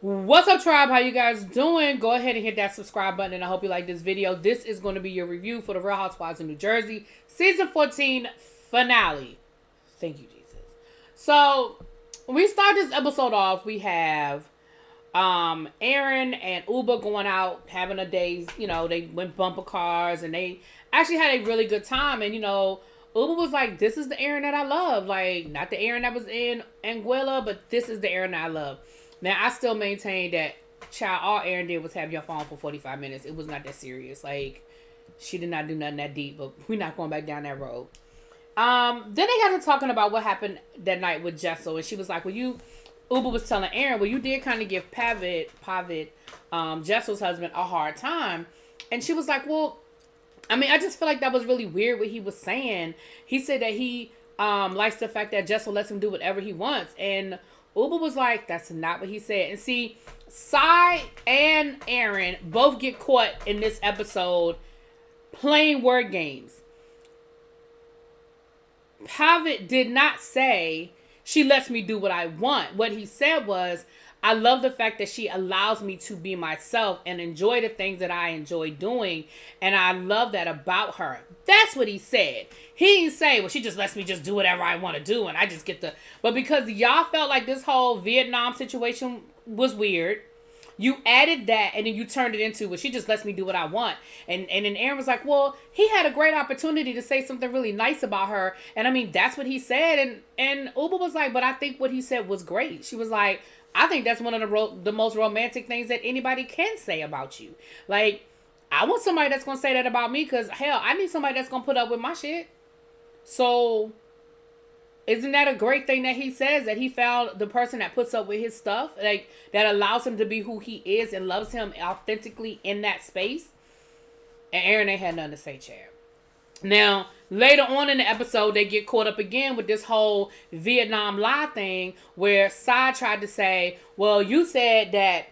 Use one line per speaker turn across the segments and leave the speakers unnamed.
What's up, tribe? How you guys doing? Go ahead and hit that subscribe button, and I hope you like this video. This is going to be your review for the Real Housewives of New Jersey season 14 finale. Thank you, Jesus. So we start this episode off. We have Aaron and Uber going out having a day. You know, they went bumper cars and they actually had a really good time. And you know, Uber was like, "This is the Aaron that I love. Like, not the Aaron that was in Anguilla, but this is the Aaron that I love." Now, I still maintain that, child, all Aaron did was have your phone for 45 minutes. It was not that serious. Like, she did not do nothing that deep, but we're not going back down that road. Then they got to talking about what happened that night with Jessel, and she was like, Uber was telling Aaron, well, you did kind of give Pavitt, Jessel's husband, a hard time. And she was like, well, I mean, I just feel like that was really weird what he was saying. He said that he likes the fact that Jessel lets him do whatever he wants, and Uber was like, that's not what he said. And see, Sai and Aaron both get caught in this episode playing word games. Pavitt did not say, she lets me do what I want. What he said was, I love the fact that she allows me to be myself and enjoy the things that I enjoy doing. And I love that about her. That's what he said. He didn't say, well, she just lets me just do whatever I want to do. And I just get the... But because y'all felt like this whole Vietnam situation was weird, you added that and then you turned it into, well, she just lets me do what I want. And then Aaron was like, well, he had a great opportunity to say something really nice about her. And I mean, that's what he said. And Uber was like, but I think what he said was great. She was like, I think that's one of the most romantic things that anybody can say about you. Like, I want somebody that's going to say that about me because, hell, I need somebody that's going to put up with my shit. So, isn't that a great thing that he says? That he found the person that puts up with his stuff, like, that allows him to be who he is and loves him authentically in that space? And Aaron ain't had nothing to say, Chad. Now, later on in the episode, they get caught up again with this whole Vietnam lie thing where Sai tried to say, well, you said that,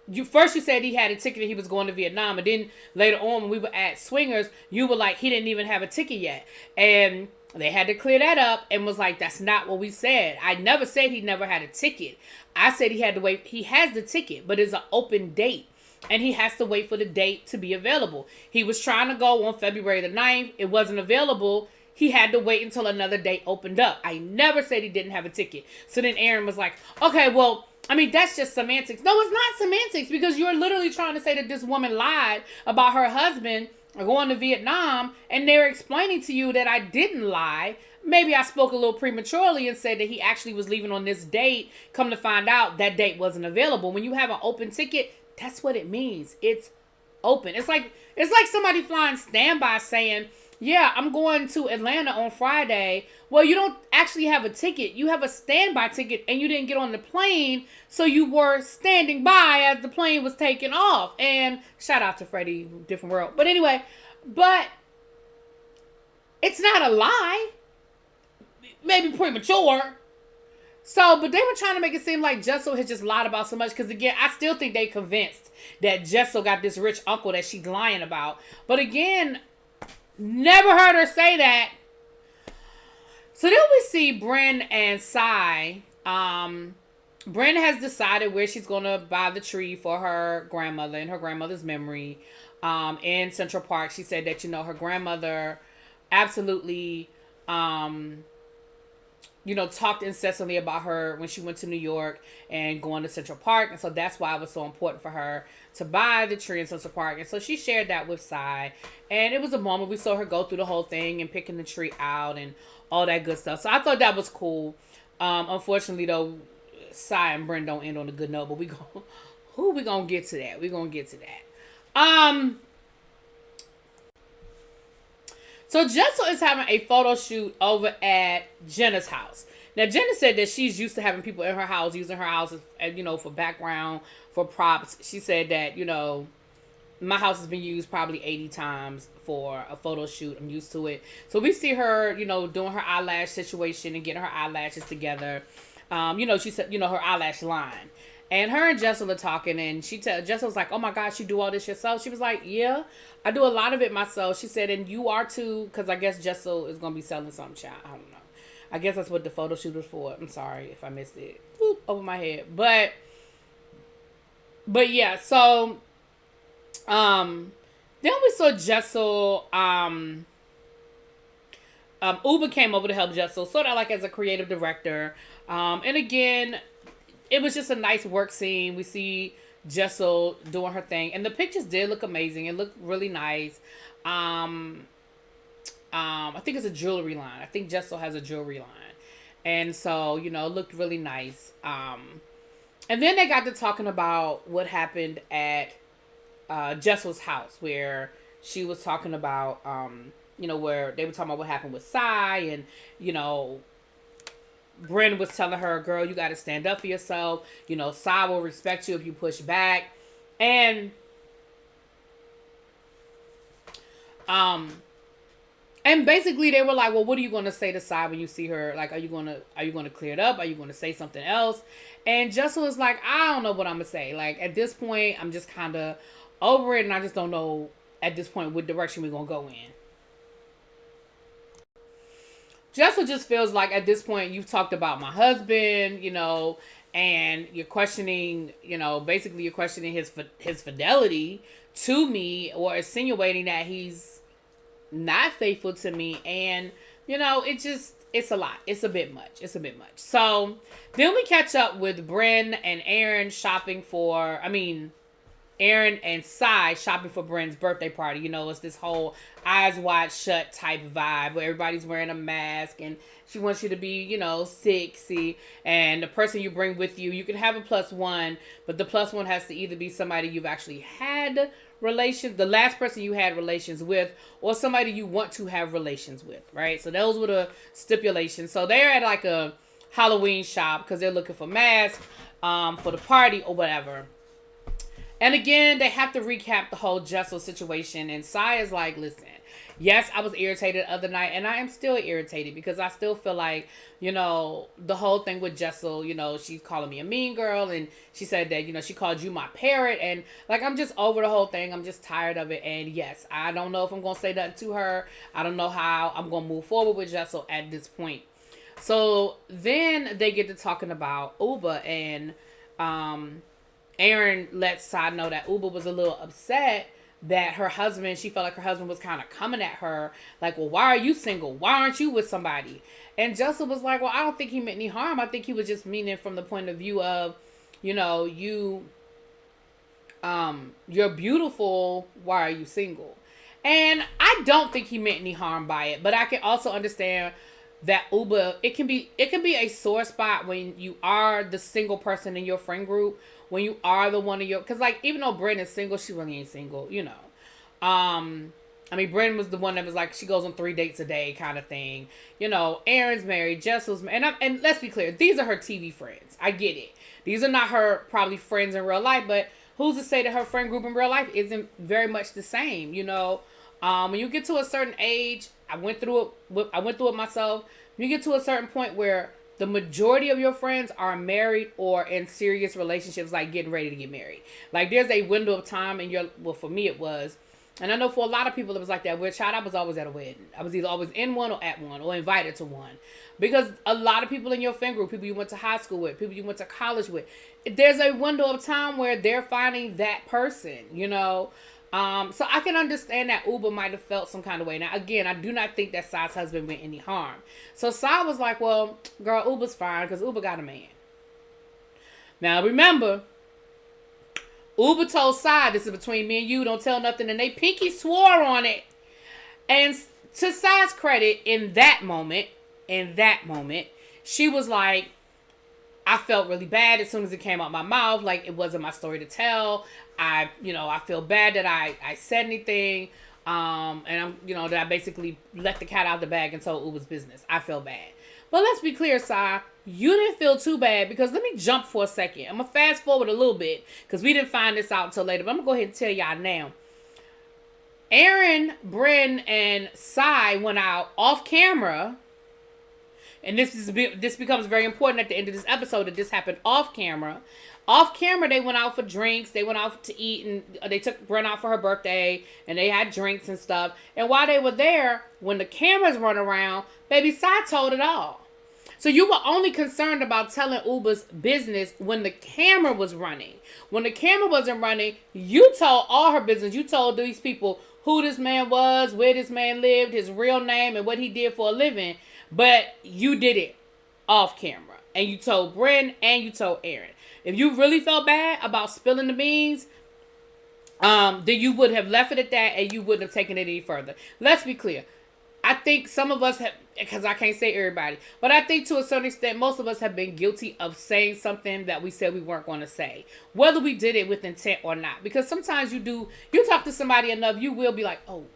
you said he had a ticket and he was going to Vietnam. And then later on when we were at Swingers, you were like, he didn't even have a ticket yet. And they had to clear that up and was like, that's not what we said. I never said he never had a ticket. I said he had to wait. He has the ticket, but it's an open date. And he has to wait for the date to be available. He was trying to go on February the 9th. It wasn't available. He had to wait until another date opened up. I never said he didn't have a ticket. So then Aaron was like, okay, well, I mean, that's just semantics. No, it's not semantics because you're literally trying to say that this woman lied about her husband going to Vietnam. And they're explaining to you that I didn't lie. Maybe I spoke a little prematurely and said that he actually was leaving on this date. Come to find out that date wasn't available. When you have an open ticket, that's what it means. It's open. It's like somebody flying standby saying, yeah, I'm going to Atlanta on Friday. Well, you don't actually have a ticket. You have a standby ticket and you didn't get on the plane. So you were standing by as the plane was taking off. And shout out to Freddie, different world. But anyway, it's not a lie. Maybe premature. So, but they were trying to make it seem like Jessel has just lied about so much. Because again, I still think they convinced that Jessel got this rich uncle that she's lying about. But again, never heard her say that. So then we see Brynn and Sai. Brynn has decided where she's going to buy the tree for her grandmother in her grandmother's memory in Central Park. She said that, you know, her grandmother absolutely... talked incessantly about her when she went to New York and going to Central Park. And so that's why it was so important for her to buy the tree in Central Park. And so she shared that with Sai. And it was a moment we saw her go through the whole thing and picking the tree out and all that good stuff. So I thought that was cool. Unfortunately, though, Sai and Brynn don't end on a good note. But we gonna get to that. We're going to get to that. So Jessel is having a photo shoot over at Jenna's house. Now, Jenna said that she's used to having people in her house, using her house, for background, for props. She said that, my house has been used probably 80 times for a photo shoot. I'm used to it. So we see her, doing her eyelash situation and getting her eyelashes together. She said, her eyelash line. And her and Jessel are talking, and Jessel's like, oh my gosh, you do all this yourself? She was like, yeah, I do a lot of it myself. She said, and you are too, because I guess Jessel is going to be selling something, child. I don't know. I guess that's what the photo shoot was for. I'm sorry if I missed it. Over my head. But yeah, so then we saw Jessel. Uber came over to help Jessel, sort of like as a creative director. And again, it was just a nice work scene. We see Jessel doing her thing, and the pictures did look amazing. It looked really nice. I think it's a jewelry line. I think Jessel has a jewelry line. And so, it looked really nice. And then they got to talking about what happened at Jessel's house, where she was talking about, where they were talking about what happened with Sai, and, Bryn was telling her, girl, you got to stand up for yourself. Sai will respect you if you push back. And basically they were like, well, what are you going to say to Sai when you see her? Like, are you going to clear it up? Are you going to say something else? And Jessel was like, I don't know what I'm going to say. Like, at this point, I'm just kind of over it. And I just don't know at this point what direction we're going to go in. Jessel just feels like at this point you've talked about my husband, and you're questioning, basically you're questioning his fidelity to me, or insinuating that he's not faithful to me. And, it's a lot. It's a bit much. So then we catch up with Bryn and Aaron Aaron and Sai shopping for Bryn's birthday party. It's this whole eyes wide shut type vibe where everybody's wearing a mask and she wants you to be, sexy. And the person you bring with you, you can have a +1, but the +1 has to either be somebody you've actually had relations, the last person you had relations with, or somebody you want to have relations with, right? So those were the stipulations. So they're at like a Halloween shop because they're looking for masks for the party or whatever. And again, they have to recap the whole Jessel situation. And Sai is like, listen, yes, I was irritated the other night. And I am still irritated because I still feel like, the whole thing with Jessel, she's calling me a mean girl. And she said that, she called you my parrot. And like, I'm just over the whole thing. I'm just tired of it. And yes, I don't know if I'm going to say that to her. I don't know how I'm going to move forward with Jessel at this point. So then they get to talking about Uber, and Aaron lets Sai know that Uber was a little upset that she felt like her husband was kind of coming at her. Like, well, why are you single? Why aren't you with somebody? And Jessel was like, well, I don't think he meant any harm. I think he was just meaning from the point of view of, you're beautiful. Why are you single? And I don't think he meant any harm by it, but I can also understand that Uber, it can be a sore spot when you are the single person in your friend group, when you are the one of your, because like, even though Bryn is single, she really ain't single, Bryn was the one that was like, she goes on 3 dates a day kind of thing. Aaron's married, Jessel's married, and let's be clear, these are her TV friends. I get it. These are not her probably friends in real life, but who's to say that her friend group in real life isn't very much the same, When you get to a certain age, I went through it myself. When you get to a certain point where the majority of your friends are married or in serious relationships, like getting ready to get married. Like, there's a window of time for me it was. And I know for a lot of people it was like that. With child, I was always at a wedding. I was either always in one or at one or invited to one. Because a lot of people in your friend group, people you went to high school with, people you went to college with, there's a window of time where they're finding that person, So I can understand that Uber might have felt some kind of way. Now, again, I do not think that Sai's husband meant any harm. So Sai was like, well, girl, Uber's fine because Uber got a man. Now, remember, Uber told Sai, this is between me and you, don't tell nothing. And they pinky swore on it. And to Sai's credit, in that moment, she was like, I felt really bad as soon as it came out my mouth. Like, it wasn't my story to tell. I feel bad that I said anything. And that I basically let the cat out of the bag and told Uber's business. I feel bad. But let's be clear, Sai, you didn't feel too bad, because let me jump for a second. I'm going to fast forward a little bit because we didn't find this out until later. But I'm going to go ahead and tell y'all now. Aaron, Bryn, and Sai went out off camera. And this becomes very important at the end of this episode, that this happened off camera. Off camera, they went out for drinks. They went out to eat, and they took Bryn out for her birthday, and they had drinks and stuff. And while they were there, when the cameras run around, baby Sai told it all. So you were only concerned about telling Uber's business when the camera was running. When the camera wasn't running, you told all her business. You told these people who this man was, where this man lived, his real name, and what he did for a living. But you did it off camera. And you told Bryn and you told Aaron. If you really felt bad about spilling the beans, then you would have left it at that and you wouldn't have taken it any further. Let's be clear. I think some of us have, because I can't say everybody, but I think to a certain extent, most of us have been guilty of saying something that we said we weren't going to say, whether we did it with intent or not. Because sometimes you talk to somebody enough, you will be like, oh,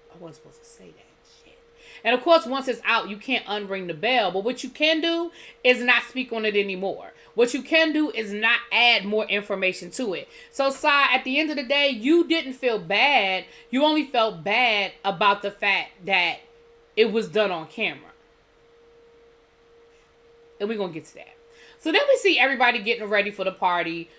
I wasn't supposed to say that shit. And of course, once it's out, you can't unring the bell. But what you can do is not speak on it anymore. What you can do is not add more information to it. So, Sai, at the end of the day, you didn't feel bad. You only felt bad about the fact that it was done on camera. And we're going to get to that. So then we see everybody getting ready for the party.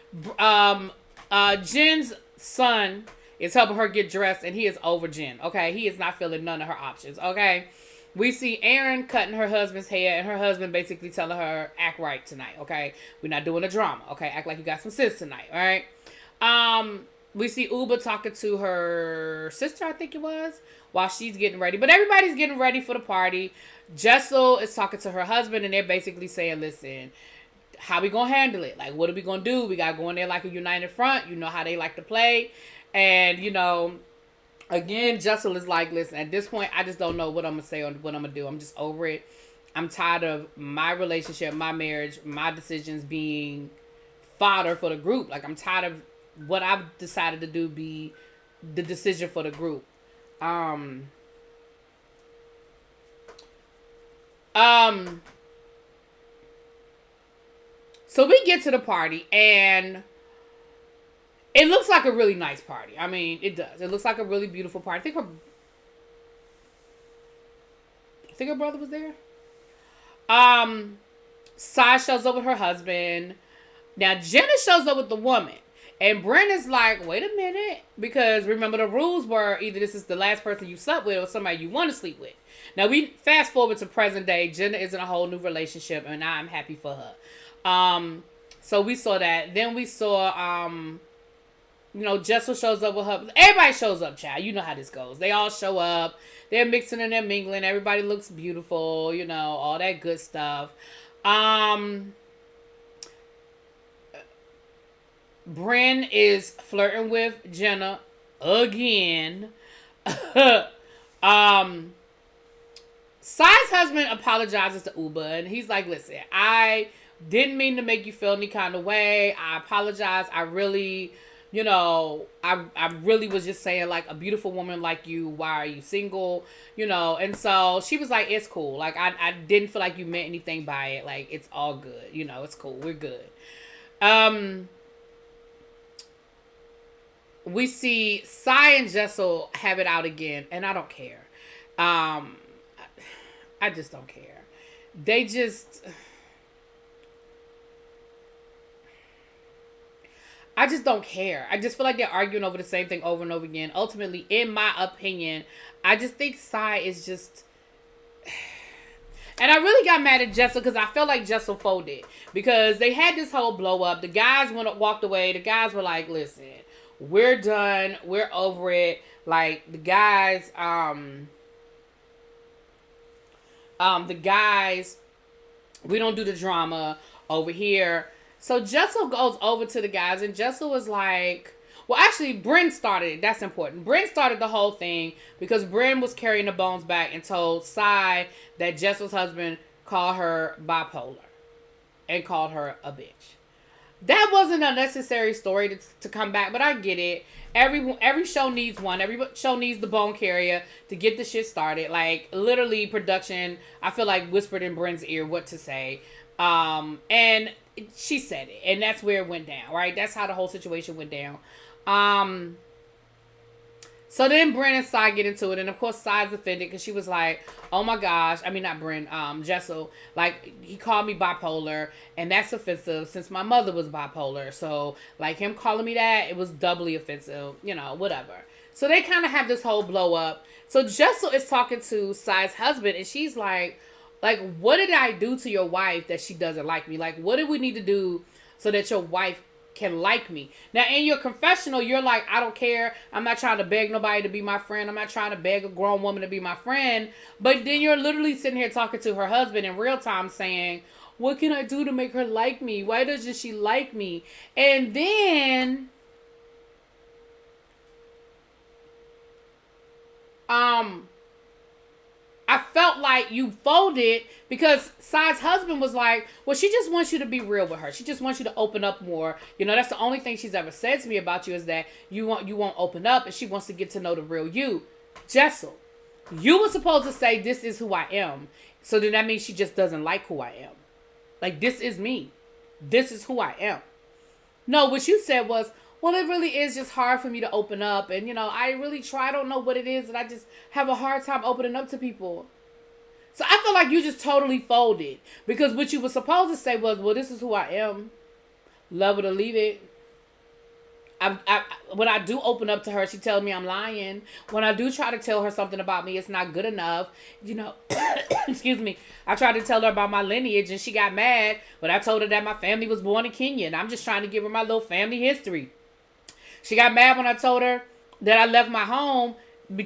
Jen's son is helping her get dressed, and he is over Jen. Okay, he is not feeling none of her options. Okay, we see Aaron cutting her husband's hair, and her husband basically telling her, act right tonight. Okay, we're not doing a drama. Okay, act like you got some sense tonight. All right. We see Uber talking to her sister, I think it was, while she's getting ready. But everybody's getting ready for the party. Jessel is talking to her husband, and they're basically saying, listen, how we going to handle it? Like, what are we going to do? We got to go in there like a united front. You know how they like to play. And, you know, again, Jessel is like, listen, at this point, I just don't know what I'm going to say or what I'm going to do. I'm just over it. I'm tired of my relationship, my marriage, my decisions being fodder for the group. Like, I'm tired of what I've decided to do be the decision for the group. So we get to the party, and it looks like a really nice party. I mean, it does. It looks like a really beautiful party. I think her brother was there. Sai shows up with her husband. Now, Jenna shows up with the woman. And Brenda's like, wait a minute. Because remember, the rules were either this is the last person you slept with or somebody you want to sleep with. Now, we fast forward to present day. Jenna is in a whole new relationship, and I'm happy for her. So we saw that. Then we saw, Jessel shows up with her. Everybody shows up, child. You know how this goes. They all show up. They're mixing and they're mingling. Everybody looks beautiful, all that good stuff. Bryn is flirting with Jenna again. Sai's husband apologizes to Uber, and he's like, listen, I didn't mean to make you feel any kind of way. I apologize. I really, I really was just saying, like, a beautiful woman like you, why are you single? And so she was like, it's cool. Like, I didn't feel like you meant anything by it. Like, it's all good. It's cool. We're good. We see Sai and Jessel have it out again, and I don't care. I just don't care. They just... I just don't care. I just feel like they're arguing over the same thing over and over again. Ultimately, in my opinion, I just think Sai is just... And I really got mad at Jessel because I felt like Jessel folded. Because they had this whole blow up. The guys walked away. The guys were like, listen... We're done. We're over it. Like, the guys, we don't do the drama over here. So Jessel goes over to the guys, and Jessel was like, well, actually, Bryn started it. That's important. Bryn started the whole thing because Bryn was carrying the bones back and told Sai that Jessel's husband called her bipolar and called her a bitch. That wasn't a necessary story to come back, but I get it. Every show needs one. Every show needs the bone carrier to get the shit started. Like, literally, production, I feel like, whispered in Bryn's ear what to say. And she said it. And that's where it went down, right? That's how the whole situation went down. So then Bryn and Sai get into it. And, of course, Sai's offended because she was like, oh, my gosh. I mean, not Bryn. Jessel. Like, he called me bipolar. And that's offensive since my mother was bipolar. So, like, him calling me that, it was doubly offensive. Whatever. So they kind of have this whole blow up. So Jessel is talking to Sai's husband. And she's like, Like, what did I do to your wife that she doesn't like me? Like, what do we need to do so that your wife can like me? Now, in your confessional, you're like, I don't care. I'm not trying to beg nobody to be my friend. I'm not trying to beg a grown woman to be my friend. But then you're literally sitting here talking to her husband in real time saying, what can I do to make her like me? Why doesn't she like me? And then, I felt like you folded because Sai's husband was like, well, she just wants you to be real with her. She just wants you to open up more. You know, that's the only thing she's ever said to me about you is that you won't open up, and she wants to get to know the real you. Jessel, you were supposed to say, this is who I am. So then that means she just doesn't like who I am. Like, this is me. This is who I am. No, what you said was, well, it really is just hard for me to open up. And, you know, I really try. I don't know what it is. And I just have a hard time opening up to people. So I feel like you just totally folded. Because what you were supposed to say was, well, this is who I am. Love it or leave it. When I do open up to her, she tells me I'm lying. When I do try to tell her something about me, it's not good enough. You know, excuse me. I tried to tell her about my lineage and she got mad. But I told her that my family was born in Kenya. And I'm just trying to give her my little family history. She got mad when I told her that I left my home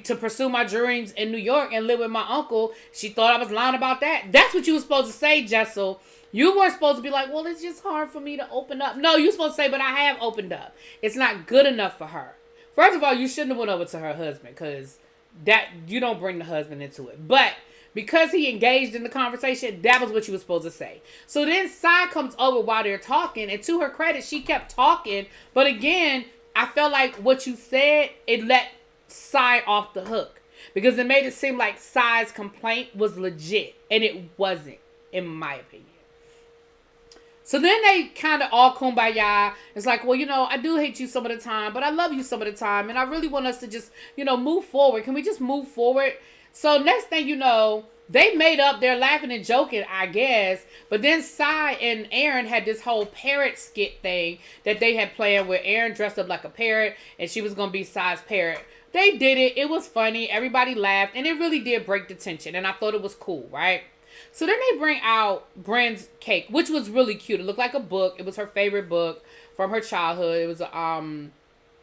to pursue my dreams in New York and live with my uncle. She thought I was lying about that. That's what you were supposed to say, Jessel. You weren't supposed to be like, well, it's just hard for me to open up. No, you were supposed to say, but I have opened up. It's not good enough for her. First of all, you shouldn't have went over to her husband because that you don't bring the husband into it. But because he engaged in the conversation, that was what you were supposed to say. So then Sai comes over while they're talking, and to her credit, she kept talking. But again, I felt like what you said, it let Sai off the hook. Because it made it seem like Sai's complaint was legit. And it wasn't, in my opinion. So then they kind of all kumbaya. It's like, well, you know, I do hate you some of the time, but I love you some of the time. And I really want us to just, you know, move forward. Can we just move forward? So next thing you know, they made up. They're laughing and joking, I guess. But then Sai and Aaron had this whole parrot skit thing that they had planned where Aaron dressed up like a parrot and she was going to be Sai's parrot. They did it. It was funny. Everybody laughed. And it really did break the tension. And I thought it was cool, right? So then they bring out Bryn's cake, which was really cute. It looked like a book. It was her favorite book from her childhood. It was a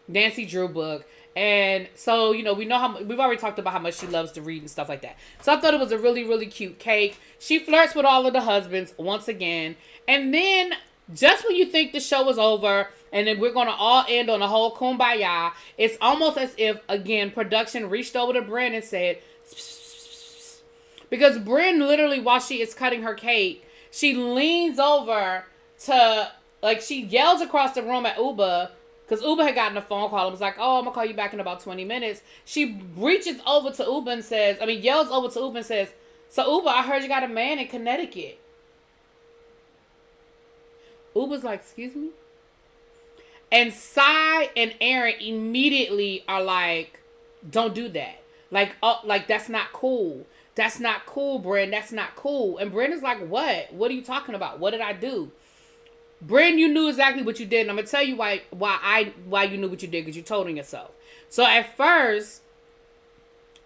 Nancy Drew book. And so, you know, we know we've already talked about how much she loves to read and stuff like that. So I thought it was a really, really cute cake. She flirts with all of the husbands once again. And then just when you think the show is over and then we're going to all end on a whole kumbaya, it's almost as if, again, production reached over to Bryn and said, because Bryn literally, while she is cutting her cake, she leans over to, like, she yells across the room at Uba, because Uba had gotten a phone call and was like, oh, I'm going to call you back in about 20 minutes. She reaches over to Uba and says, yells over to Uba and says, so Uba, I heard you got a man in Connecticut. Uba's like, excuse me? And Sai and Aaron immediately are like, don't do that. Like, oh, like, that's not cool. That's not cool, Bryn. That's not cool. And Bryn is like, what? What are you talking about? What did I do? Bryn, you knew exactly what you did. And I'm going to tell you why you knew what you did, because you told on yourself. So at first,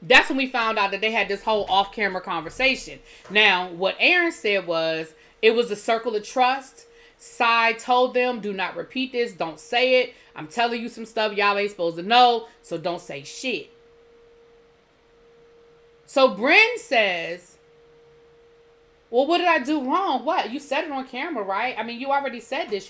that's when we found out that they had this whole off-camera conversation. Now, what Aaron said was, it was a circle of trust. Sai told them, do not repeat this. Don't say it. I'm telling you some stuff y'all ain't supposed to know, so don't say shit. So Bryn says, well, what did I do wrong? What? You said it on camera, right? I mean, you already said this.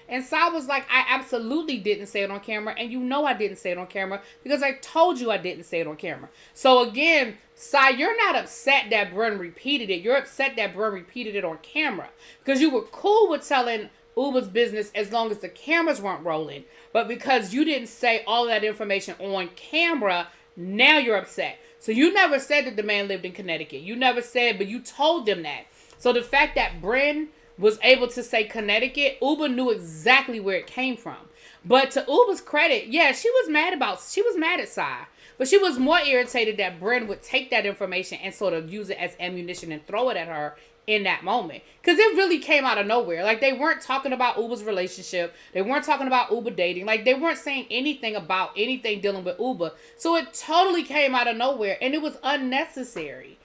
And Sai was like, I absolutely didn't say it on camera. And you know I didn't say it on camera because I told you I didn't say it on camera. So again, Sai, you're not upset that Bryn repeated it. You're upset that Bryn repeated it on camera. Because you were cool with telling Uba's business as long as the cameras weren't rolling. But because you didn't say all of that information on camera, now you're upset. So you never said that the man lived in Connecticut. You never said, but you told them that. So the fact that Bryn was able to say Connecticut, Uba knew exactly where it came from. But to Uba's credit, yeah, she was mad at Sai. But she was more irritated that Bryn would take that information and sort of use it as ammunition and throw it at her in that moment. Because it really came out of nowhere. Like, they weren't talking about Uba's relationship. They weren't talking about Uba dating. Like, they weren't saying anything about anything dealing with Uba. So it totally came out of nowhere. And it was unnecessary.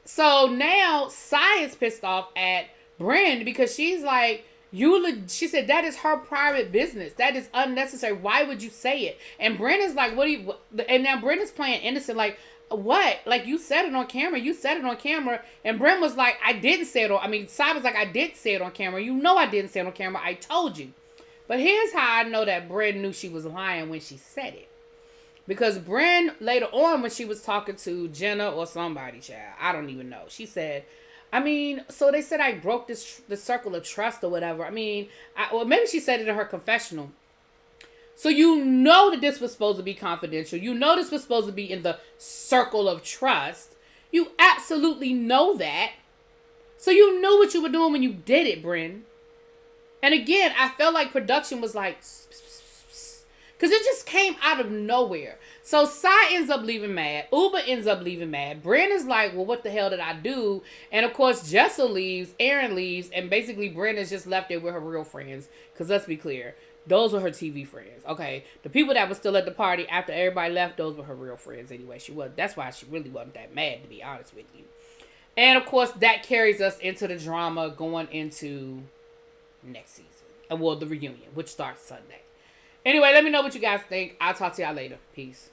So now Sai is pissed off at Bryn because she's like, she said that is her private business. That is unnecessary. Why would you say it? And Bryn is like, and now Bryn is playing innocent, like, what? Like, you said it on camera. You said it on camera. And Bryn was like, I didn't say it on, Sai was like, I did say it on camera. You know I didn't say it on camera. I told you. But here's how I know that Bryn knew she was lying when she said it. Because Bryn, later on, when she was talking to Jenna or somebody, child, I don't even know. She said, so they said I broke the circle of trust or whatever. Or maybe she said it in her confessional. So you know that this was supposed to be confidential. You know this was supposed to be in the circle of trust. You absolutely know that. So you knew what you were doing when you did it, Bryn. And again, I felt like production was like, because it just came out of nowhere. So Sai ends up leaving mad. Uba ends up leaving mad. Bryn is like, well, what the hell did I do? And of course, Jessel leaves. Aaron leaves. And basically, Bryn is just left there with her real friends. Because let's be clear. Those were her TV friends. Okay. The people that were still at the party after everybody left, those were her real friends anyway. That's why she really wasn't that mad, to be honest with you. And of course, that carries us into the drama going into next season. Well, the reunion, which starts Sunday. Anyway, let me know what you guys think. I'll talk to y'all later. Peace.